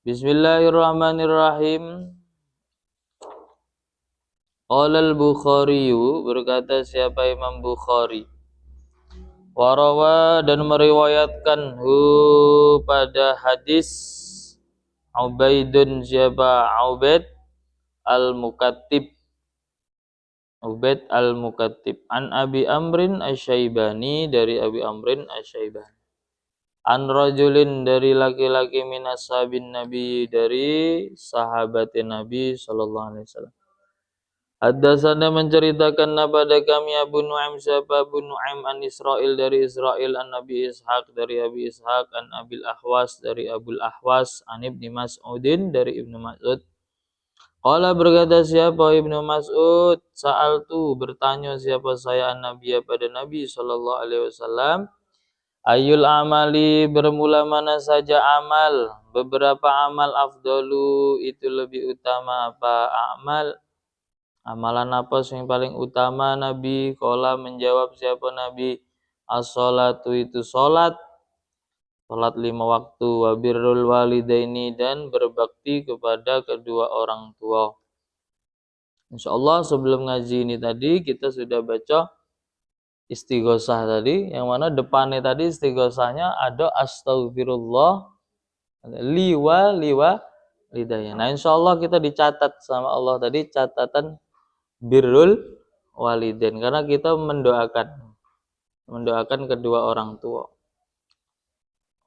Bismillahirrahmanirrahim. Qala al-Bukhari, berkata siapa Imam Bukhari, warawa dan meriwayatkan pada hadis Ubaidun siapa Ubaid al-Mukattib, Ubaid al-Mukattib an Abi Amrin Asy-Syaibani, dari Abi Amrin Asy-Syaibani, an rajulin dari laki-laki min ashabin Nabi, dari sahabat Nabi sallallahu alaihi wasallam. Haddatsana menceritakan pada kami Abu Nu'aim siapa Abu Nu'aim an Israil, dari Israil, an Nabi Ishaq dari Abi Ishaq, an Abil Ahwas dari Abul Ahwas, an Ibnu Mas'udin dari Ibnu Mas'ud. Qala berkata siapa Ibnu Mas'ud, sa'altu bertanya siapa saya an Nabi pada Nabi sallallahu alaihi wasallam, ayul amali bermula mana saja amal, beberapa amal afdalu itu lebih utama apa amal. Amalan apa yang paling utama Nabi? Qala menjawab siapa Nabi, as-sholatu itu salat 5 waktu, wa birrul walidaini dan berbakti kepada kedua orang tua. Insyaallah sebelum ngaji ini tadi kita sudah baca istighosah tadi, yang mana depannya tadi istighosahnya ada astaghfirullah liwa lidayah. Nah, insyaallah kita dicatat sama Allah tadi catatan birrul walidain, karena kita mendoakan kedua orang tua.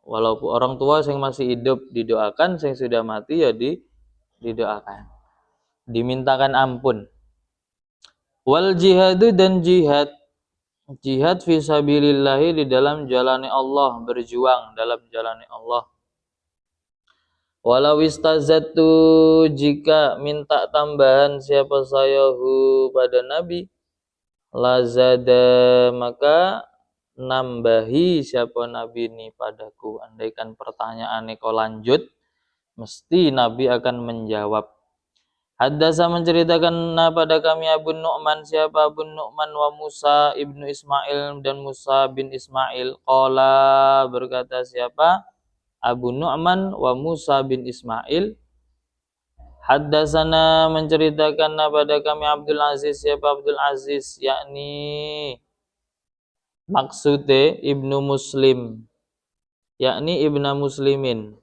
Walaupun orang tua yang masih hidup didoakan, yang sudah mati ya didoakan, dimintakan ampun. Wal jihadu dan jihad fisabilillahi di dalam jalani Allah, berjuang dalam jalani Allah. Walau istazatu jika minta tambahan siapa sayahu pada Nabi, lazada maka nambahi siapa Nabi ini padaku. Andaikan pertanyaan ini kau lanjut, mesti Nabi akan menjawab. Haddasa menceritakan pada kami Abu Nu'man siapa Abu Nu'man wa Musa ibnu Ismail dan Musa bin Ismail. Qala berkata siapa Abu Nu'man wa Musa bin Ismail, haddasana menceritakan pada kami Abdul Aziz siapa Abdul Aziz, yakni maksudnya Ibnu Muslim, yakni Ibnu Muslimin.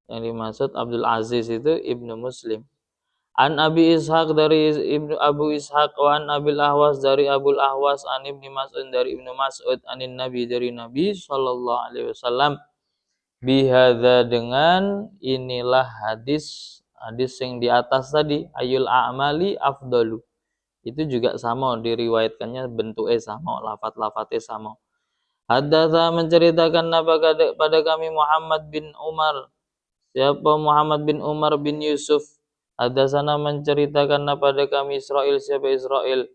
Yang dimaksud Abdul Aziz itu Ibnu Muslim. An Abi Ishaq dari Ibnu Abu Ishaq, wa an Abil Ahwas dari Abul Ahwas, an Ibnu Mas'ud dari Ibnu Mas'ud, anin Nabi dari Nabi sallallahu alaihi wasallam. Bihadza dengan inilah hadis yang di atas tadi, ayul a'mali afdalu. Itu juga sama diriwayatkannya, bentuknya sama, lafaz-lafaznya sama. Haddatsa menceritakan pada kami Muhammad bin Umar. Siapa Muhammad bin Umar bin Yusuf. Haddatsana menceritakan pada kami Israil, siapa Israil.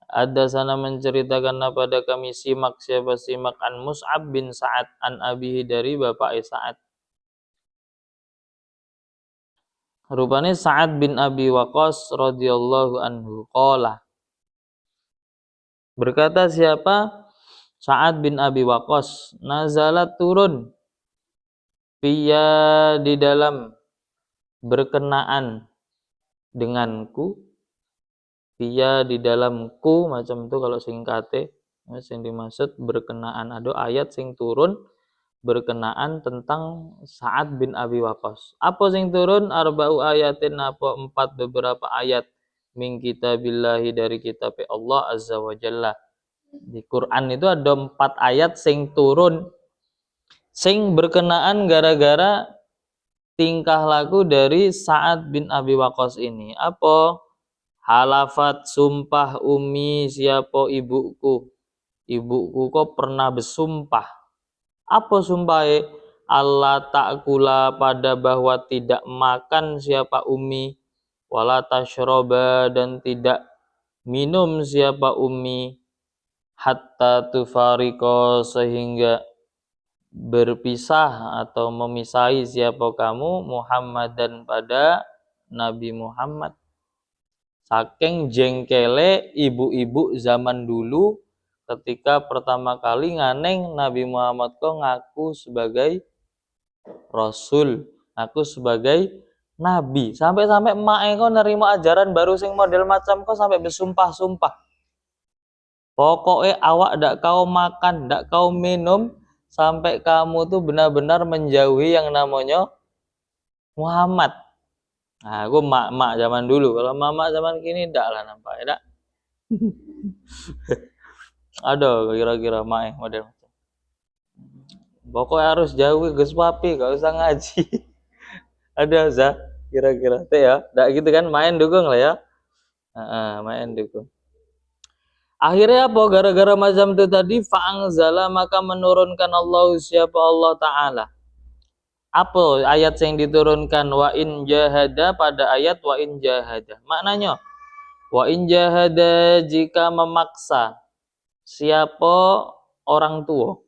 Haddatsana menceritakan pada kami Simak, siapa Simak, an Mus'ab bin Sa'ad an abihi dari bapak Sa'ad. Rupanya Sa'ad bin Abi Waqqas radhiyallahu anhu qala. Berkata siapa Sa'ad bin Abi Waqqas, nazalat turun fiya di dalam berkenaan denganku, fiya di dalamku, macam itu kalau singkate, yang dimaksud berkenaan ada ayat sing turun berkenaan tentang Sa'ad bin Abi Waqqas. Apa sing turun? Arba'u ayatin, apa 4 beberapa ayat min kitabillahi dari kitab Allah azza wa jalla. Di Quran itu ada 4 ayat sing turun sing berkenaan gara-gara tingkah laku dari Sa'ad bin Abi Waqqas ini. Apa? Halafat sumpah umi siapa ibuku. Ibuku kok pernah bersumpah. Apa sumpahnya? Allah ta'kula pada bahwa tidak makan siapa umi, wala tashroba dan tidak minum siapa umi, hatta tufariko sehingga berpisah atau memisahi siapa kamu Muhammad dan pada Nabi Muhammad. Saking jengkele ibu-ibu zaman dulu ketika pertama kali nganeng Nabi Muhammad kok ngaku sebagai Rasul. aku sebagai nabi. Sampai-sampai emak kok nerima ajaran baru sing model macam kok sampai bersumpah-sumpah. Pokoknya awak ndak kau makan, ndak kau minum sampai kamu tuh benar-benar menjauhi yang namanya Muhammad. Nah, aku mak zaman dulu. Kalau mama zaman kini ndak lah nampaknya ndak. Ada kira-kira mak model macam. Pokoknya harus jauhi Gus Papi, gak usah ngaji. Ada za kira-kira teh ya. Ndak gitu kan main dukung lah ya. Main dukung. Akhirnya apa? Gara-gara macam itu tadi fa'angzala maka menurunkan Allah siapa Allah Ta'ala. Apa ayat yang diturunkan wa in jahada pada ayat wa in jahada. Maknanya wa in jahada jika memaksa siapa orang tua.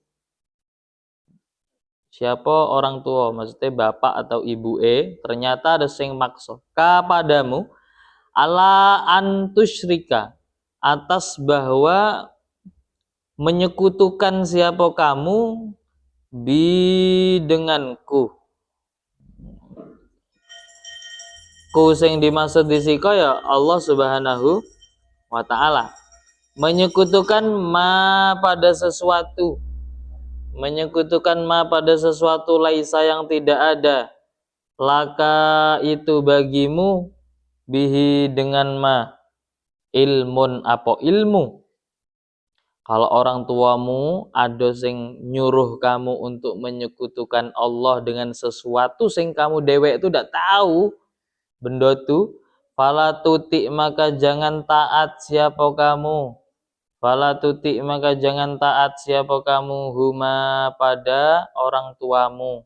Siapa orang tua maksudnya bapak atau ibu ternyata ada sing maksa kepadamu ala antusyrika atas bahwa menyekutukan siapa kamu denganku. Ku sing dimaksud di siko ya Allah Subhanahu wa taala. Menyekutukan ma pada sesuatu. Menyekutukan ma pada sesuatu laisa yang tidak ada. Laka itu bagimu bihi dengan ma ilmun apa ilmu. Kalau orang tuamu ada sing nyuruh kamu untuk menyekutukan Allah dengan sesuatu sing kamu dewek itu tidak tahu benda tu, fala tuti maka jangan taat siapa kamu. Fala tuti maka jangan taat siapa kamu huma pada orang tuamu.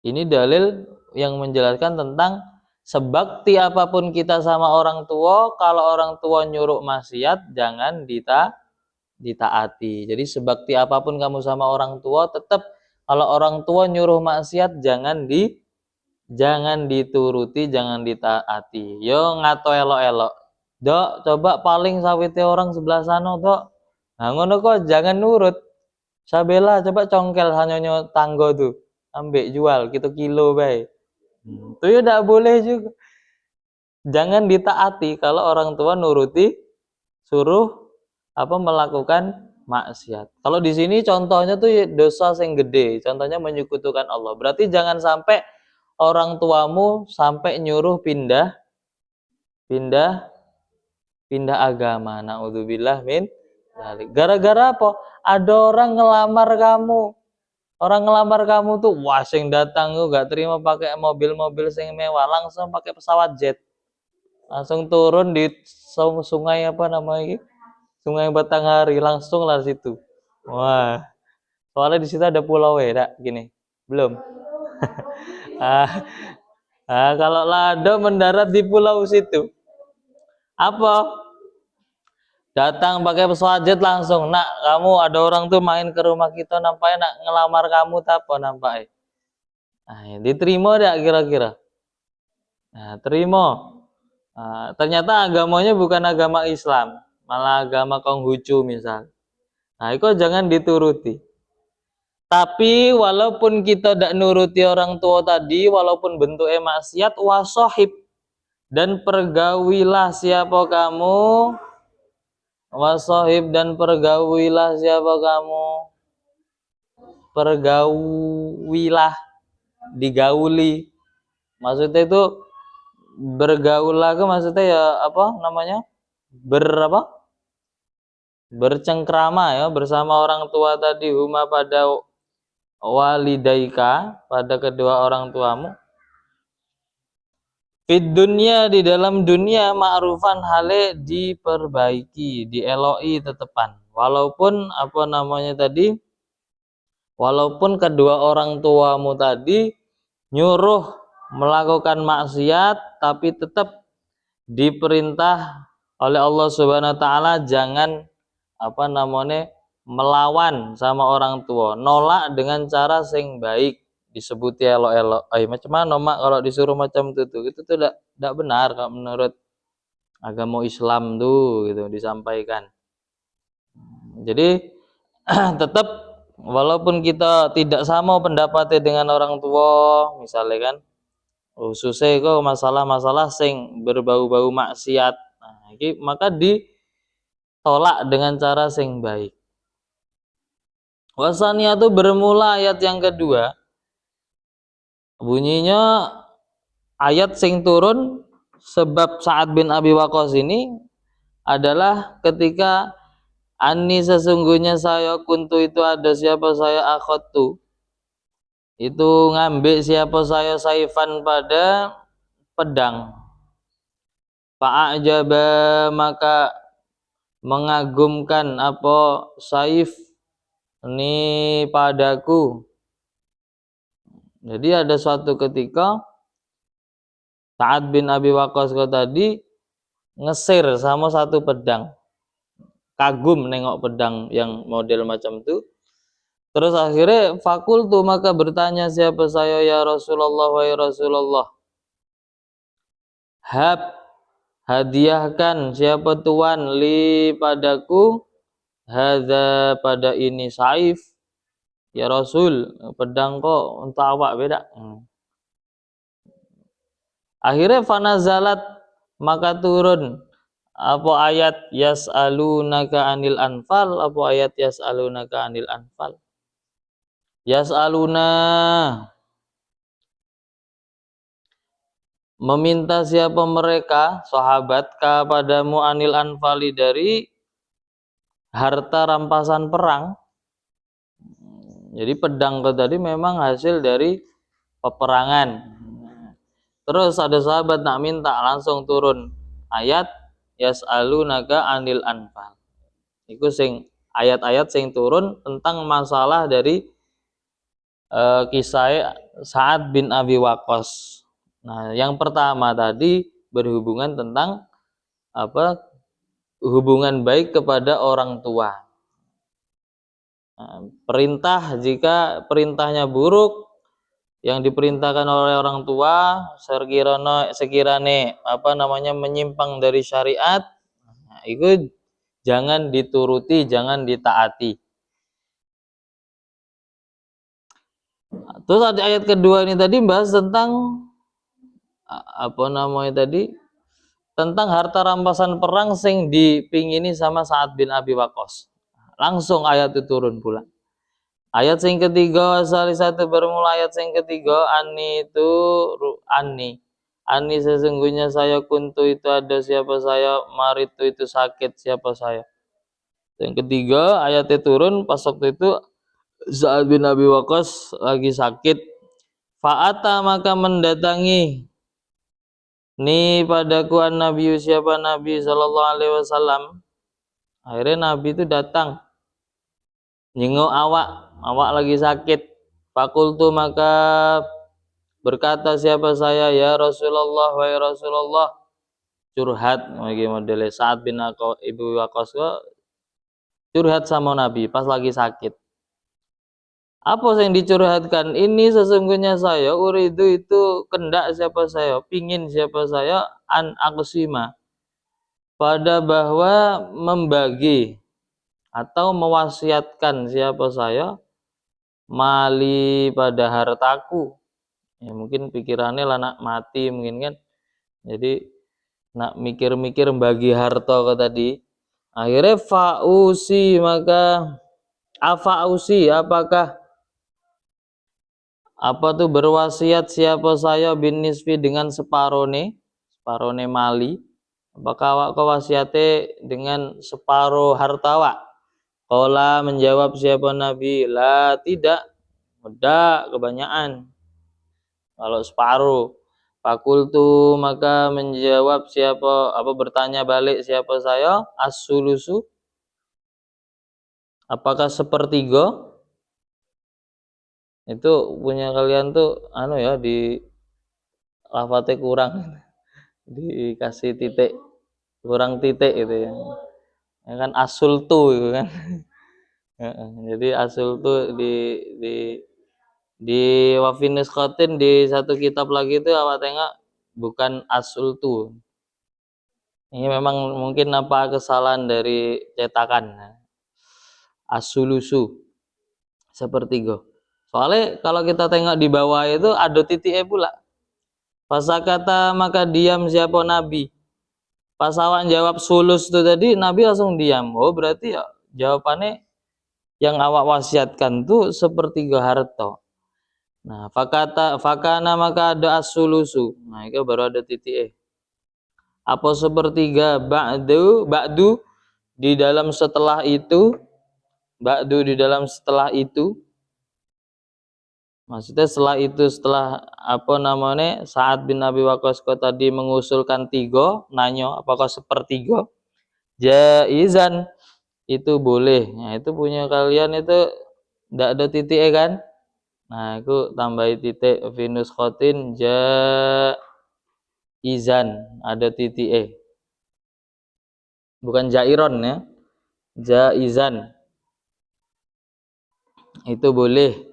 Ini dalil yang menjelaskan tentang sebakti apapun kita sama orang tua, kalau orang tua nyuruh maksiat jangan ditaati. Jadi sebakti apapun kamu sama orang tua, tetap kalau orang tua nyuruh maksiat jangan dituruti, jangan ditaati. Yo ngato elok-elok. Dok, coba paling sawite orang sebelah sana, Dok. Nah, ngono kok jangan nurut. Sabela coba congkel hanyonyo tanggo tuh. Ambek jual gitu kilo bae. Itu ya enggak boleh juga. Jangan ditaati kalau orang tua nuruti suruh melakukan maksiat. Kalau di sini contohnya tuh dosa yang gede, contohnya menyekutukan Allah. Berarti jangan sampai orang tuamu sampai nyuruh pindah agama. Naudzubillah min dzalik. Gara-gara apa? Ada orang ngelamar kamu. Orang ngelamar kamu tuh wah sing datang tuh gak terima pakai mobil-mobil sing mewah, langsung pakai pesawat jet. Langsung turun di sungai apa namanya? Sungai Batanghari, langsung lah situ. Wah. Soalnya di situ ada pulau gini. Belum. Kalau Lado mendarat di pulau situ. Apa? Datang pakai pesawat jet langsung. Nak, kamu ada orang tuh main ke rumah kita nampaknya nak ngelamar kamu apa nampaknya. Nah, diterima enggak kira-kira? Nah, terima. Nah, ternyata agamanya bukan agama Islam, malah agama Konghucu misal. Nah, itu jangan dituruti. Tapi walaupun kita tidak nuruti orang tua tadi, walaupun bentuknya maksiat, wasohib dan pergaulilah siapa kamu, wasohib dan pergaulilah siapa kamu, pergaulilah, digauli. Maksudnya itu bergaul lagi maksudnya ya apa namanya? Bercengkrama ya bersama orang tua tadi huma pada walidaika pada kedua orang tuamu fid dunya di dalam dunia ma'rufan hale diperbaiki dieloi tetepan walaupun walaupun kedua orang tuamu tadi nyuruh melakukan maksiat tapi tetap diperintah oleh Allah Subhanahu wa taala jangan melawan sama orang tua, nolak dengan cara sing baik, disebut elok-elok. Macam mana mak kalau disuruh macam itu tuh tidak benar kalau menurut agama Islam tuh gitu disampaikan. Jadi tetap walaupun kita tidak sama pendapatnya dengan orang tua, misalnya kan, khususnya kok masalah-masalah sing berbau-bau maksiat, nah, ini maka ditolak dengan cara sing baik. Wasania itu bermula ayat yang kedua, bunyinya ayat sing turun sebab Sa'ad bin Abi Waqqas ini adalah ketika Ani sesungguhnya saya kuntu itu ada siapa saya akhadtu itu ngambil siapa saya saifan pada pedang. Fa'ajaba maka mengagumkan apa saif ini padaku. Jadi ada suatu ketika Sa'ad bin Abi Waqqas tadi ngesir sama satu pedang, kagum nengok pedang yang model macam itu. Terus akhirnya fakultu maka bertanya siapa saya ya Rasulullah wahai Rasulullah, hadiahkan siapa tuan li padaku hadza pada ini saif ya Rasul, pedang kok untuk awak beda. Akhirnya fanazalat maka turun apa ayat yas'alunaka anil anfal, apa ayat yas'alunaka anil anfal. Yas'aluna meminta siapa mereka sahabat kepadamu anil anfali dari harta rampasan perang. Jadi pedang tadi memang hasil dari peperangan. Terus ada sahabat nak minta langsung turun ayat yas'alunaka anil anfal. Iku sing ayat-ayat sing turun tentang masalah dari kisah Sa'ad bin Abi Waqqas. Nah, yang pertama tadi berhubungan tentang apa? Hubungan baik kepada orang tua. Nah, perintah jika perintahnya buruk yang diperintahkan oleh orang tua sekiranya menyimpang dari syariat, nah, itu jangan dituruti, jangan ditaati. Terus ada ayat kedua ini tadi bahas tentang tentang harta rampasan perang sing dipingini sama Sa'ad bin Abi Waqqas. Langsung ayat itu turun pula. Ayat yang ketiga, salah satu bermula ayat yang ketiga, Ani sesungguhnya saya kuntu itu ada siapa saya, maritu itu sakit siapa saya. Yang ketiga, ayatnya turun pas waktu itu Sa'ad bin Abi Waqqas lagi sakit. Fa'ata maka mendatangi ni padaku an-nabi siapa Nabi sallallahu alaihi wasallam. Akhirnya Nabi itu datang nyengok awak lagi sakit. Fakultu maka berkata siapa saya ya Rasulullah wahai Rasulullah, curhat lagi modelnya Sa'ad bin Abi Waqqas curhat sama Nabi pas lagi sakit. Apa yang dicurhatkan? Ini sesungguhnya saya uridu itu kendak siapa saya, pingin siapa saya an aksima pada bahwa membagi atau mewasiatkan siapa saya mali pada hartaku. Ya mungkin pikirannya lah nak mati mungkin kan. Jadi nak mikir-mikir bagi harta ke tadi. Akhirnya fausi maka afausi apakah apa tuh berwasiat siapa saya bin nisfi dengan separone mali, apakah awak kau wasiate dengan separuh harta wak? Qala menjawab siapa Nabi, la tidak, beda kebanyakan kalau separuh. Fakultu maka menjawab siapa bertanya balik siapa saya, as-sulusu apakah sepertiga? Itu punya kalian tuh di lafadznya kurang, dikasih titik kurang titik gitu ya kan asul tuh gitu kan. Jadi asul tuh di Wafinus Khotin di satu kitab lagi itu awak tengok bukan asul tuh. Ini memang mungkin apa kesalahan dari cetakan. Asulusu sepertiga. Soalnya kalau kita tengok di bawah itu ada titik E pula. Fasakata maka diam siapa Nabi. Pas awak jawab sulus itu tadi, Nabi langsung diam. Oh berarti ya jawabannya yang awak wasiatkan tuh sepertiga harta. Nah, fakana maka ada as-sulusu. Nah, itu baru ada titik E. Apa sepertiga ba'du di dalam setelah itu, ba'du di dalam setelah itu. Maksudnya setelah apa namanya Sa'ad bin Abi Waqqas tadi mengusulkan 3, nanya apakah sepertiga? Jaizan itu boleh. Nah, itu punya kalian itu tidak ada titik E kan? Nah, aku tambahi titik Venus khotin jaizan ada titik E. Bukan jairon ya. Jaizan. Itu boleh.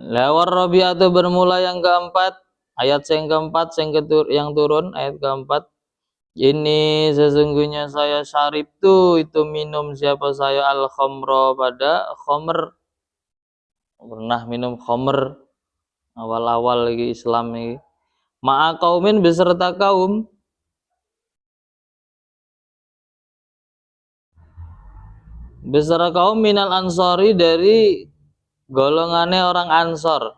Lawar Rabi'atu bermula yang keempat, ayat yang keempat yang turun ayat keempat. Ini sesungguhnya saya syarib tuh itu minum siapa saya al khamra pada khamr, pernah minum khamr awal-awal lagi Islam ini. Ma'a kaumin beserta kaum minal ansori dari golongannya orang Ansor.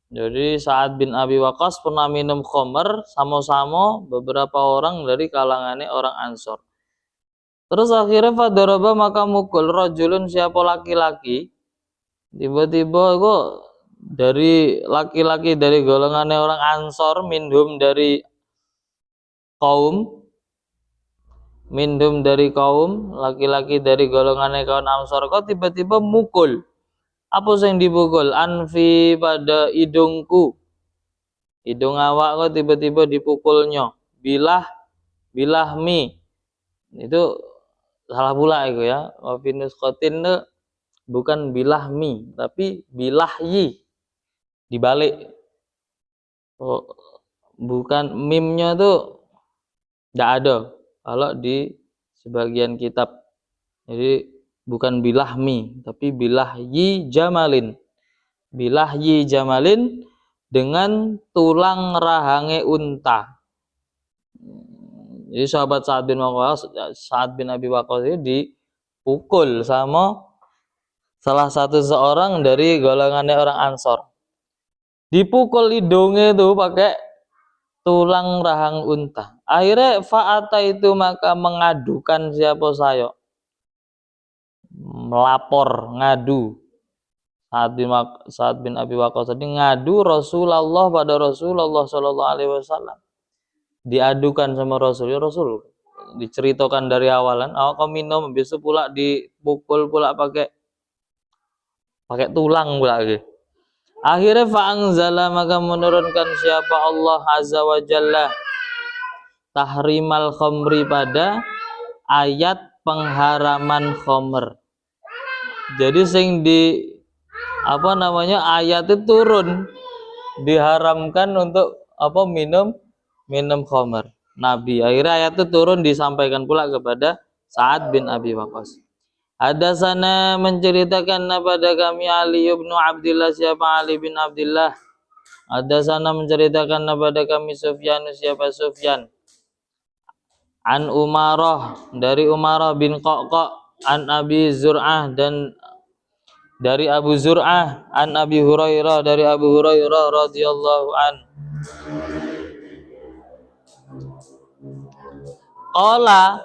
Jadi Sa'ad bin Abi Waqqas pernah minum khamr sama-sama beberapa orang dari kalangannya orang Ansor. Terus akhirnya fadaraba maka mukul rajulun siapa laki-laki. Tiba-tiba kok dari laki-laki dari golongannya orang Ansor minhum dari kaum laki-laki dari golongannya kaum Ansor kok tiba-tiba mukul. Apa yang dipukul? Anfi pada hidungku. Hidung awak kok tiba-tiba dipukulnya. Bilah mi. Itu salah pula itu ya. Wafinus khotin itu bukan bilah mi, tapi bilah yi. Dibalik. Oh, bukan mimnya tuh tidak ada kalau di sebagian kitab. Jadi bukan bilahmi tapi bilahyi jamalin. Bilahyi jamalin dengan tulang rahange unta. Jadi sahabat Sa'ad bin Abi Waqqas itu dipukul sama salah satu seorang dari golongannya orang Ansor. Dipukul hidungnya itu pakai tulang rahang unta. Akhirnya fa'ata itu maka mengadukan siapa saya, melapor, ngadu. Sa'ad bin Abi Waqqas tadi ngadu Rasulullah pada Rasulullah Shallallahu Alaihi Wasallam. Diadukan sama Rasul, ya Rasul, diceritakan dari awalan, awak kau minum, besok pula dipukul pula pakai tulang pula lagi. Akhirnya fa'angzala maka menurunkan siapa Allah Azza wa Jalla tahrimal khamri pada ayat pengharaman khamr. Jadi sing di ayat itu turun diharamkan untuk minum khamr. Nabi akhirnya ayat itu turun disampaikan pula kepada Sa'ad bin Abi Waqqas. Ada sana menceritakan kepada kami Ali bin Abdullah siapa Ali bin Abdullah. Ada sana menceritakan kepada kami Sufyan siapa Sufyan. An Umarah dari Umarah bin Qaqqa an Abi Zur'ah dan dari Abu Zur'ah an Abi Hurairah dari Abu Hurairah radhiyallahu an. Qala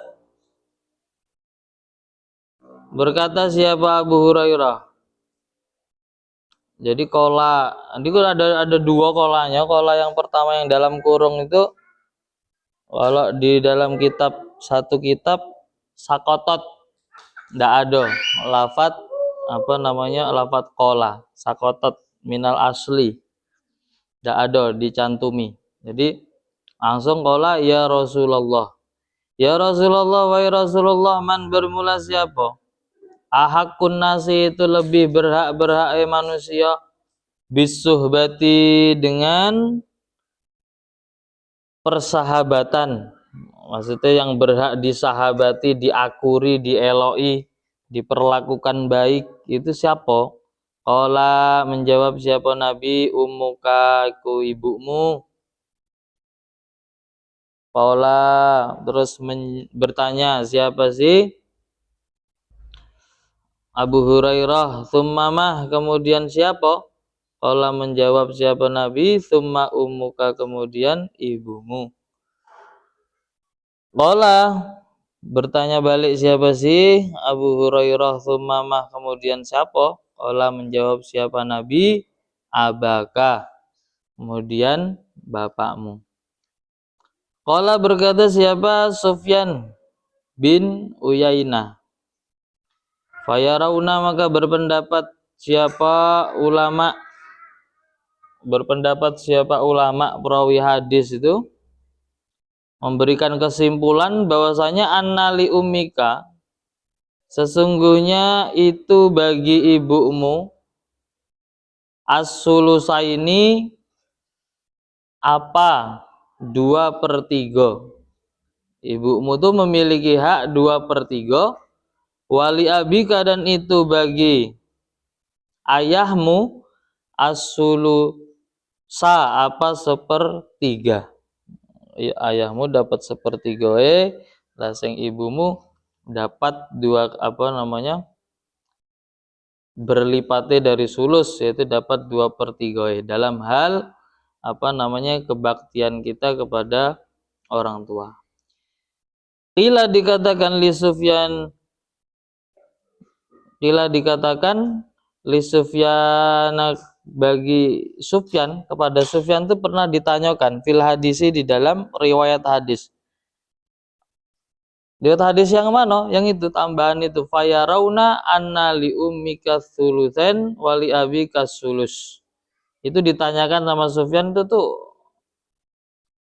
berkata siapa Abu Hurairah. Jadi kola, nanti ada dua kolanya. Kola yang pertama yang dalam kurung itu, kalau di dalam satu kitab sakotot, tidak ada lafat lafat kola sakotot minal asli, tidak ada dicantumi. Jadi langsung kola ya Rasulullah, wahai Rasulullah, man bermula siapa? Ahakun nasi itu lebih berhak manusia bisuhbati dengan persahabatan. Maksudnya yang berhak disahabati, diakuri, dieloi diperlakukan baik itu siapa? Qala menjawab siapa Nabi, ummuka iku ibumu. Qala terus bertanya siapa sih? Abu Hurairah, summamah kemudian siapa? Qala menjawab siapa Nabi, summa ummuka kemudian ibumu. Qala bertanya balik siapa sih? Abu Hurairah, summamah kemudian siapa? Qala menjawab siapa Nabi, abaka kemudian bapakmu. Qala berkata siapa? Sufyan bin Uyainah. Fayarauna maka berpendapat siapa ulama perawi hadis itu memberikan kesimpulan bahwasanya annali ummika sesungguhnya itu bagi ibumu as-sulusaini apa 2/3. Ibumu tuh memiliki hak 2/3, wali abika dan itu bagi ayahmu as-sulusa apa 1/3. Ayahmu dapat 1/3 lah sing ibumu dapat berlipatnya dari sulus, yaitu dapat 2/3 dalam hal kebaktian kita kepada orang tua. Qila dikatakan li Sufyan bagi Sufyan, kepada Sufyan itu pernah ditanyakan fil hadisi di dalam riwayat hadis. Riwayat hadis yang mana? Yang itu tambahan itu fayarauna anna li ummika tsulusen wa li abika sulus. Itu ditanyakan sama Sufyan itu tuh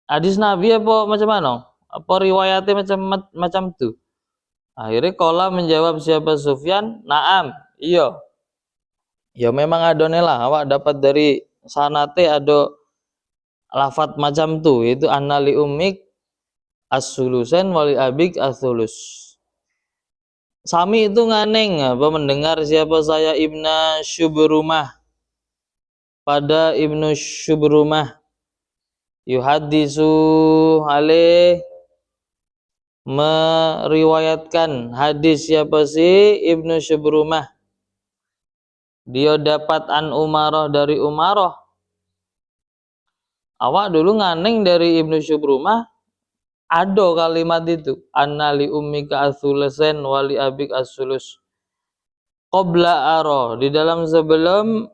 hadis Nabi apa macam mana? Apa riwayatnya macam tuh? Akhirnya qala menjawab siapa Sufyan, "Na'am, iya." Ya memang adone lah, awak dapat dari sanate ada lafat macam tuh, itu annali ummik as-sulusen wali abik as-sulus. Sami itu nganeng mendengar siapa saya Ibnu Syubrumah pada Ibnu Syubrumah yuhadisu alaih meriwayatkan hadis siapa sih Ibnu Syubrumah, dia dapat an Umarah dari Umarah. Awak dulu nganeng dari Ibnu Syubrumah ada kalimat itu annali ummika as-sulusen wali abik as-sulus qabla ara, di dalam sebelum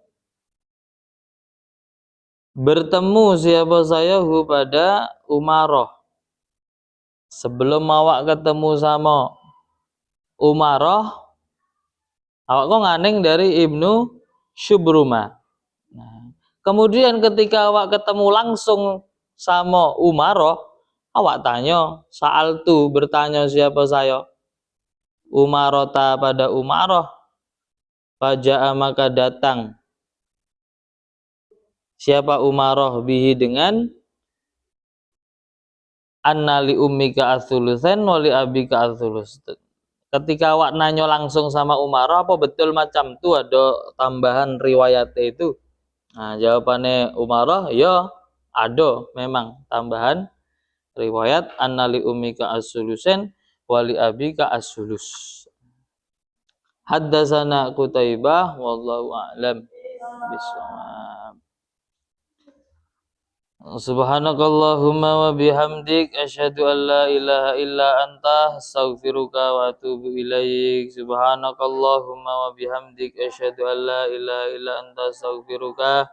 bertemu siapa saya pada Umarah, sebelum awak ketemu sama Umarah awak kok nganeng dari Ibnu Syubrumah. Nah, kemudian ketika awak ketemu langsung sama Umarah, awak tanya, saal tu bertanya siapa saya Umarota pada Umarah, faja'a maka datang siapa Umarah bihi dengan annali ummika as-sulusen wali abika as-sulus. Ketika awak nanya langsung sama Umarah, apa betul macam tu ada tambahan riwayatnya itu? Nah, jawabannya Umarah, ya ada memang tambahan riwayat annali ummika as-sulusen wali abika as-sulus. Haddatsana Qutaibah wallahu a'lam bishawab. Subhanakallahumma wa bihamdik asyhadu an la ilaha illa anta astaghfiruka wa atubu ilaik. Subhanakallahumma wa bihamdik asyhadu an la ilaha illa anta astaghfiruka.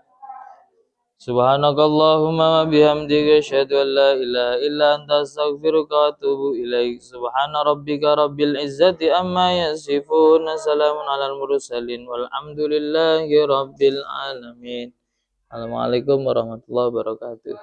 Subhanakallahumma wa bihamdik asyhadu an la ilaha illa anta astaghfiruka wa atubu ilaik. Subhana rabbika rabbil izzati amma yasifun. Salamun alal mursalin walhamdulillahi rabbil alamin. Assalamualaikum warahmatullahi wabarakatuh.